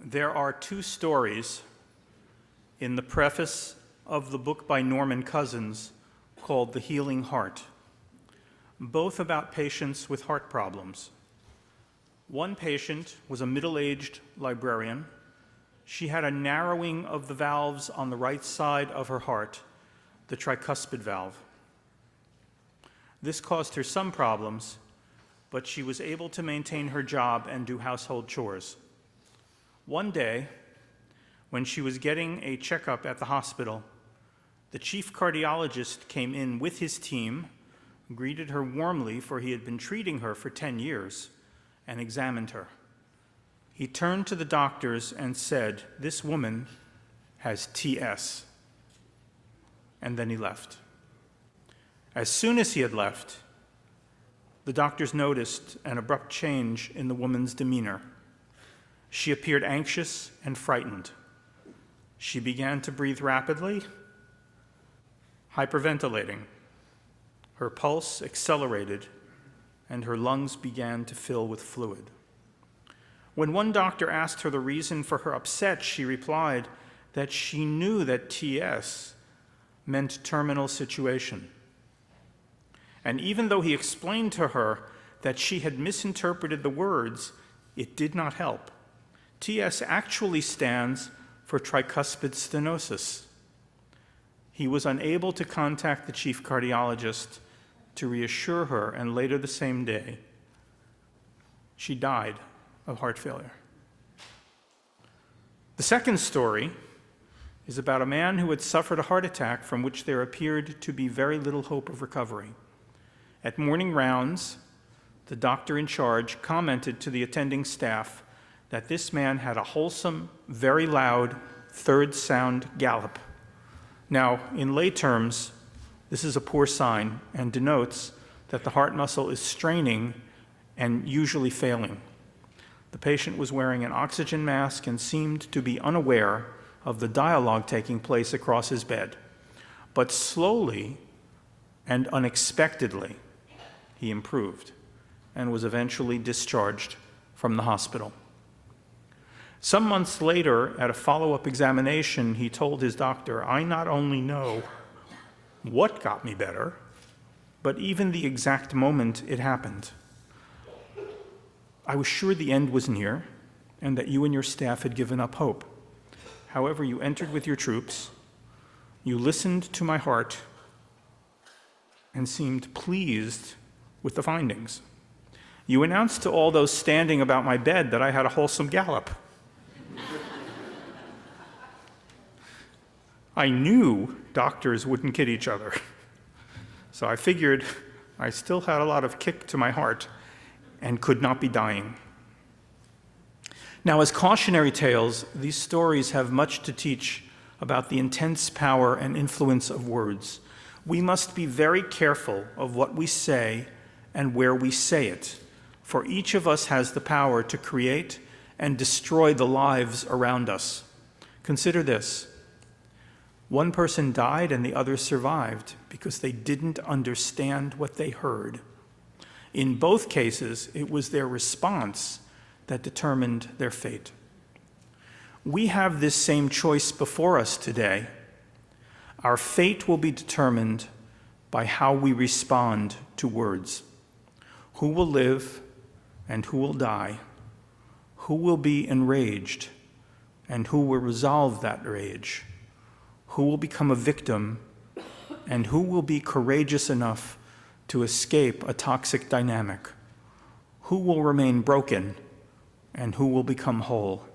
There are two stories in the preface of the book by Norman Cousins called The Healing Heart, both about patients with heart problems. One patient was a middle-aged librarian. She had a narrowing of the valves on the right side of her heart, the tricuspid valve. This caused her some problems, but she was able to maintain her job and do household chores. One day, when she was getting a checkup at the hospital, the chief cardiologist came in with his team, greeted her warmly, for he had been treating her for 10 years, and examined her. He turned to the doctors and said, "This woman has TS." And then he left. As soon as he had left, the doctors noticed an abrupt change in the woman's demeanor. She appeared anxious and frightened. She began to breathe rapidly, hyperventilating. Her pulse accelerated, and her lungs began to fill with fluid. When one doctor asked her the reason for her upset, she replied that she knew that TS meant terminal situation. And even though he explained to her that she had misinterpreted the words, it did not help. TS actually stands for tricuspid stenosis. He was unable to contact the chief cardiologist to reassure her, and later the same day, she died of heart failure. The second story is about a man who had suffered a heart attack from which there appeared to be very little hope of recovery. At morning rounds, the doctor in charge commented to the attending staff that this man had a wholesome, very loud, third sound gallop. Now, in lay terms, this is a poor sign and denotes that the heart muscle is straining and usually failing. The patient was wearing an oxygen mask and seemed to be unaware of the dialogue taking place across his bed. But slowly and unexpectedly, he improved and was eventually discharged from the hospital. Some months later, at a follow-up examination, he told his doctor, "I not only know what got me better, but even the exact moment it happened. I was sure the end was near and that you and your staff had given up hope. However, you entered with your troops, you listened to my heart, and seemed pleased with the findings. You announced to all those standing about my bed that I had a wholesome gallop. I knew doctors wouldn't kid each other, so I figured I still had a lot of kick to my heart and could not be dying." Now, as cautionary tales, these stories have much to teach about the intense power and influence of words. We must be very careful of what we say and where we say it, for each of us has the power to create and destroy the lives around us. Consider this. One person died and the others survived because they didn't understand what they heard. In both cases, it was their response that determined their fate. We have this same choice before us today. Our fate will be determined by how we respond to words. Who will live and who will die? Who will be enraged and who will resolve that rage? Who will become a victim and who will be courageous enough to escape a toxic dynamic? Who will remain broken and who will become whole?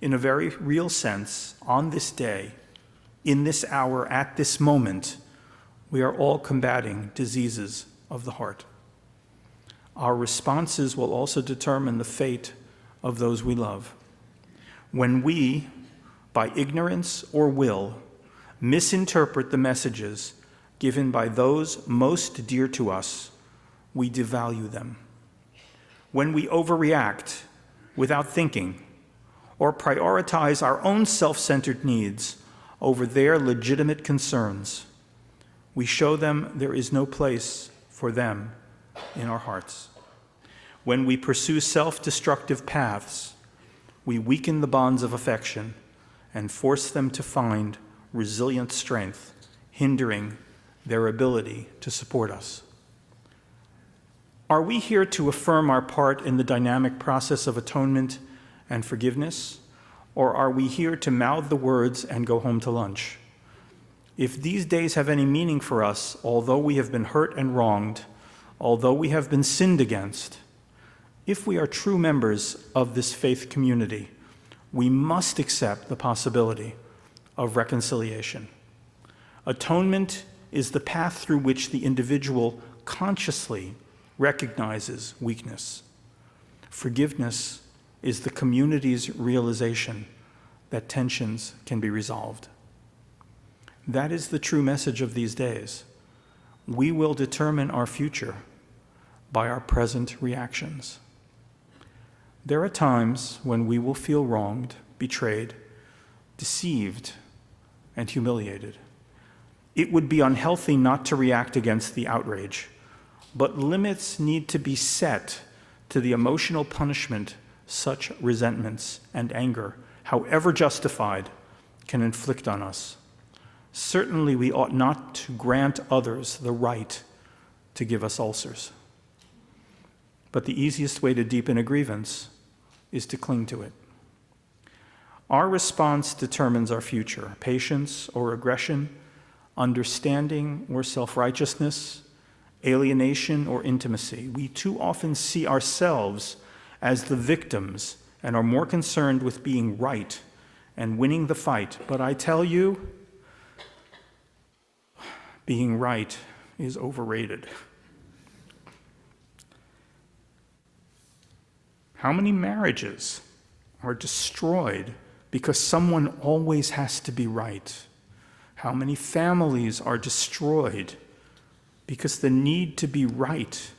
In a very real sense, on this day, in this hour, at this moment, we are all combating diseases of the heart. Our responses will also determine the fate of those we love. When we, by ignorance or will, misinterpret the messages given by those most dear to us, we devalue them. When we overreact without thinking or prioritize our own self-centered needs over their legitimate concerns, we show them there is no place for them in our hearts. When we pursue self-destructive paths, we weaken the bonds of affection and force them to find resilient strength, hindering their ability to support us. Are we here to affirm our part in the dynamic process of atonement and forgiveness, or are we here to mouth the words and go home to lunch? If these days have any meaning for us, although we have been hurt and wronged, although we have been sinned against, if we are true members of this faith community, we must accept the possibility of reconciliation. Atonement is the path through which the individual consciously recognizes weakness. Forgiveness is the community's realization that tensions can be resolved. That is the true message of these days. We will determine our future by our present reactions. There are times when we will feel wronged, betrayed, deceived, and humiliated. It would be unhealthy not to react against the outrage, but limits need to be set to the emotional punishment such resentments and anger, however justified, can inflict on us. Certainly, we ought not to grant others the right to give us ulcers. But the easiest way to deepen a grievance is to cling to it. Our response determines our future: patience or aggression, understanding or self-righteousness, alienation or intimacy. We too often see ourselves as the victims and are more concerned with being right and winning the fight. But I tell you, being right is overrated. How many marriages are destroyed because someone always has to be right? How many families are destroyed because the need to be right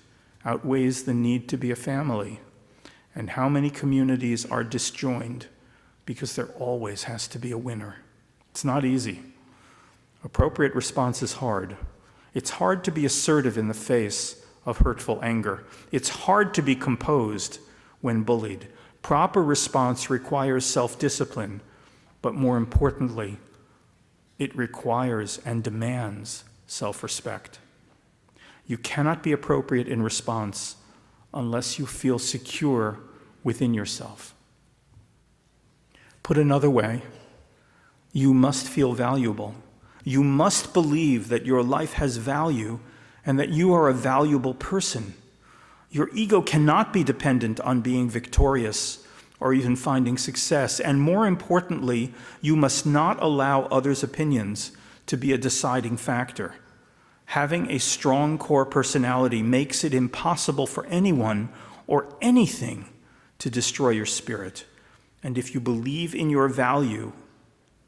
outweighs the need to be a family? And how many communities are disjoined because there always has to be a winner? It's not easy. Appropriate response is hard. It's hard to be assertive in the face of hurtful anger. It's hard to be composed when bullied. Proper response requires self-discipline, but more importantly, it requires and demands self-respect. You cannot be appropriate in response unless you feel secure within yourself. Put another way, you must feel valuable. You must believe that your life has value and that you are a valuable person. Your ego cannot be dependent on being victorious or even finding success. And more importantly, you must not allow others' opinions to be a deciding factor. Having a strong core personality makes it impossible for anyone or anything to destroy your spirit. And if you believe in your value,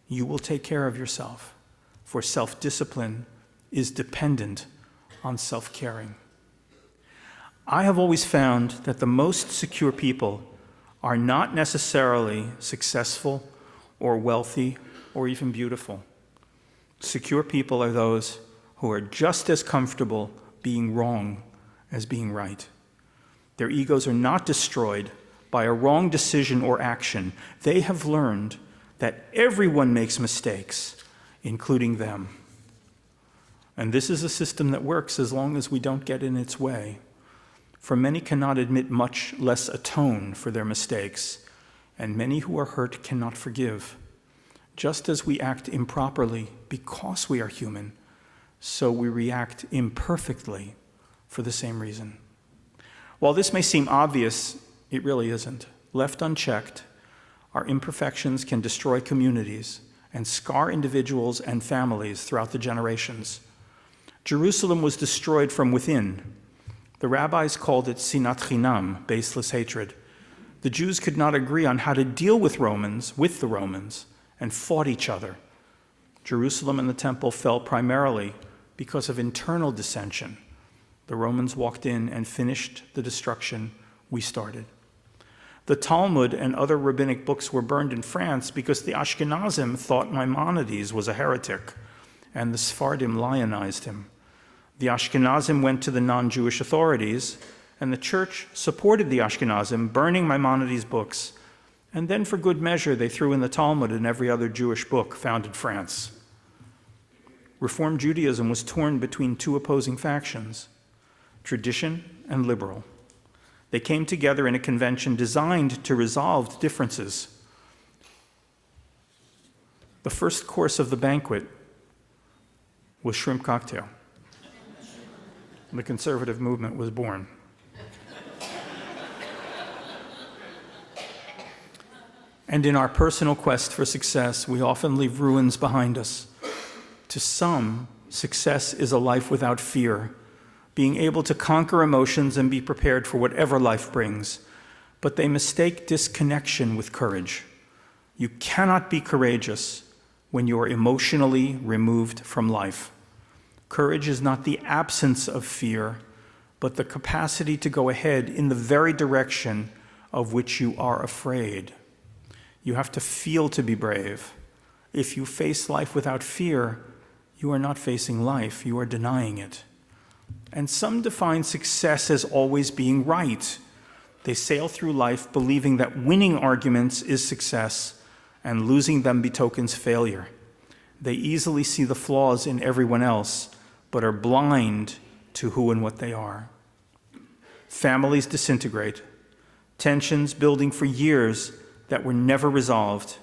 you will take care of yourself. For self-discipline is dependent on self-caring. I have always found that the most secure people are not necessarily successful or wealthy or even beautiful. Secure people are those who are just as comfortable being wrong as being right. Their egos are not destroyed by a wrong decision or action. They have learned that everyone makes mistakes, including them. And this is a system that works as long as we don't get in its way. For many cannot admit, much less atone for their mistakes, and many who are hurt cannot forgive. Just as we act improperly because we are human, so we react imperfectly for the same reason. While this may seem obvious, it really isn't. Left unchecked, our imperfections can destroy communities and scar individuals and families throughout the generations. Jerusalem was destroyed from within. The rabbis called it sinat chinam, baseless hatred. The Jews could not agree on how to deal with the Romans, and fought each other. Jerusalem and the temple fell primarily because of internal dissension. The Romans walked in and finished the destruction we started. The Talmud and other rabbinic books were burned in France because the Ashkenazim thought Maimonides was a heretic, and the Sephardim lionized him. The Ashkenazim went to the non-Jewish authorities, and the church supported the Ashkenazim, burning Maimonides' books And then for good measure, they threw in the Talmud and every other Jewish book found in France. Reform Judaism was torn between two opposing factions, tradition and liberal. They came together in a convention designed to resolve differences. The first course of the banquet was shrimp cocktail. The conservative movement was born. And in our personal quest for success, we often leave ruins behind us. To some, success is a life without fear, being able to conquer emotions and be prepared for whatever life brings. But they mistake disconnection with courage. You cannot be courageous when you are emotionally removed from life. Courage is not the absence of fear, but the capacity to go ahead in the very direction of which you are afraid. You have to feel to be brave. If you face life without fear, you are not facing life, you are denying it. And some define success as always being right. They sail through life believing that winning arguments is success and losing them betokens failure. They easily see the flaws in everyone else, but are blind to who and what they are. Families disintegrate, tensions building for years that were never resolved.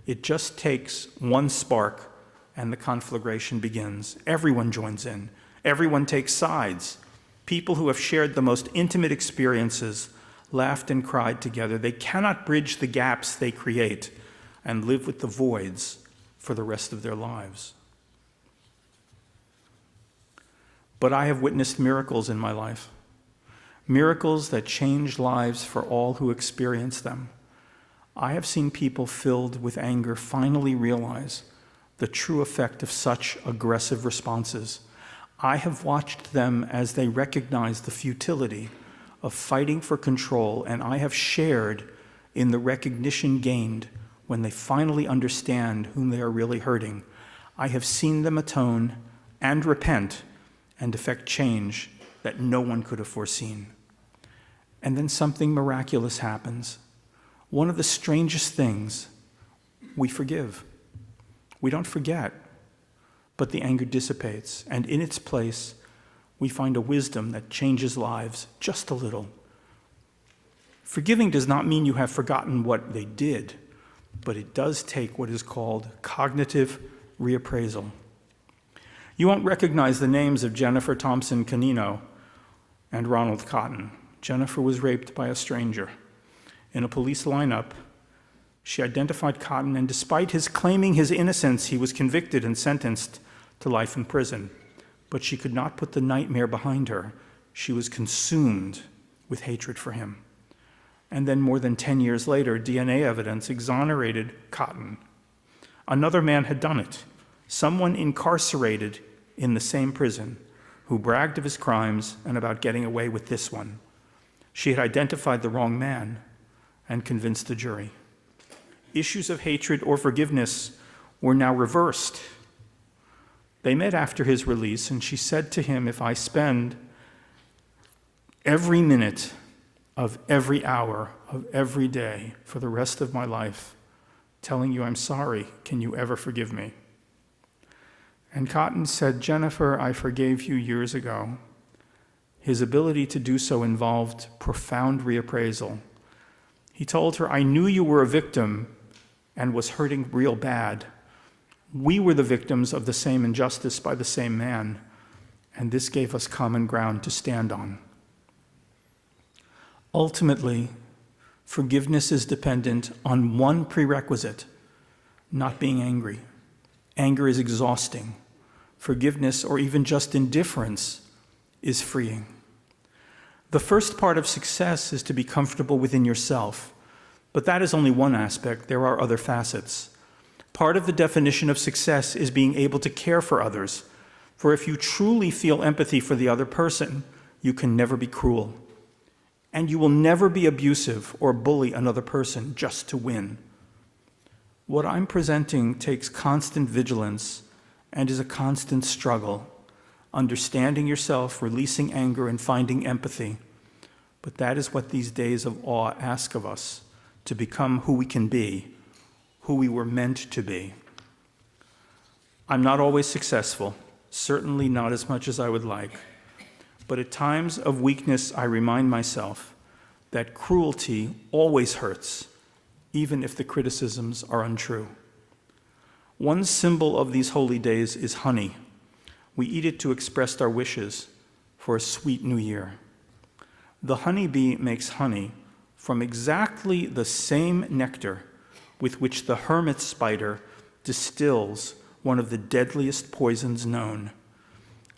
It just takes one spark and the conflagration begins. Everyone joins in. Everyone takes sides. People who have shared the most intimate experiences, laughed and cried together. They cannot bridge the gaps they create and live with the voids for the rest of their lives. But I have witnessed miracles in my life, miracles that change lives for all who experience them. I have seen people filled with anger finally realize the true effect of such aggressive responses. I have watched them as they recognize the futility of fighting for control, and I have shared in the recognition gained when they finally understand whom they are really hurting. I have seen them atone and repent and effect change that no one could have foreseen. And then something miraculous happens. One of the strangest things, we forgive. We don't forget, but the anger dissipates, and in its place, we find a wisdom that changes lives just a little. Forgiving does not mean you have forgotten what they did, but it does take what is called cognitive reappraisal. You won't recognize the names of Jennifer Thompson Canino and Ronald Cotton. Jennifer was raped by a stranger. In a police lineup, she identified Cotton, and despite his claiming his innocence, he was convicted and sentenced to life in prison. But she could not put the nightmare behind her. She was consumed with hatred for him. And then more than 10 years later, DNA evidence exonerated Cotton. Another man had done it, someone incarcerated in the same prison who bragged of his crimes and about getting away with this one. She had identified the wrong man and convinced the jury. Issues of hatred or forgiveness were now reversed. They met after his release, and she said to him, "If I spend every minute of every hour of every day for the rest of my life telling you I'm sorry, can you ever forgive me?" And Cotton said, "Jennifer, I forgave you years ago." His ability to do so involved profound reappraisal. He told her, "I knew you were a victim and was hurting real bad. We were the victims of the same injustice by the same man, and this gave us common ground to stand on." Ultimately, forgiveness is dependent on one prerequisite: not being angry. Anger is exhausting. Forgiveness, or even just indifference, is freeing. The first part of success is to be comfortable within yourself, but that is only one aspect. There are other facets. Part of the definition of success is being able to care for others, for if you truly feel empathy for the other person, you can never be cruel. And you will never be abusive or bully another person just to win. What I'm presenting takes constant vigilance and is a constant struggle, understanding yourself, releasing anger, and finding empathy. But that is what these days of awe ask of us, to become who we can be, who we were meant to be. I'm not always successful, certainly not as much as I would like, but at times of weakness I remind myself that cruelty always hurts, even if the criticisms are untrue. One symbol of these holy days is honey. We eat it to express our wishes for a sweet new year. The honeybee makes honey from exactly the same nectar with which the hermit spider distills one of the deadliest poisons known.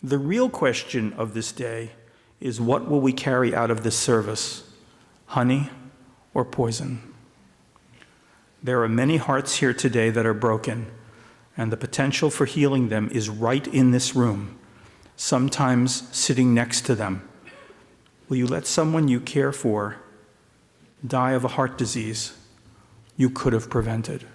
The real question of this day is, what will we carry out of this service, honey or poison? There are many hearts here today that are broken, and the potential for healing them is right in this room, sometimes sitting next to them. Will you let someone you care for die of a heart disease you could have prevented?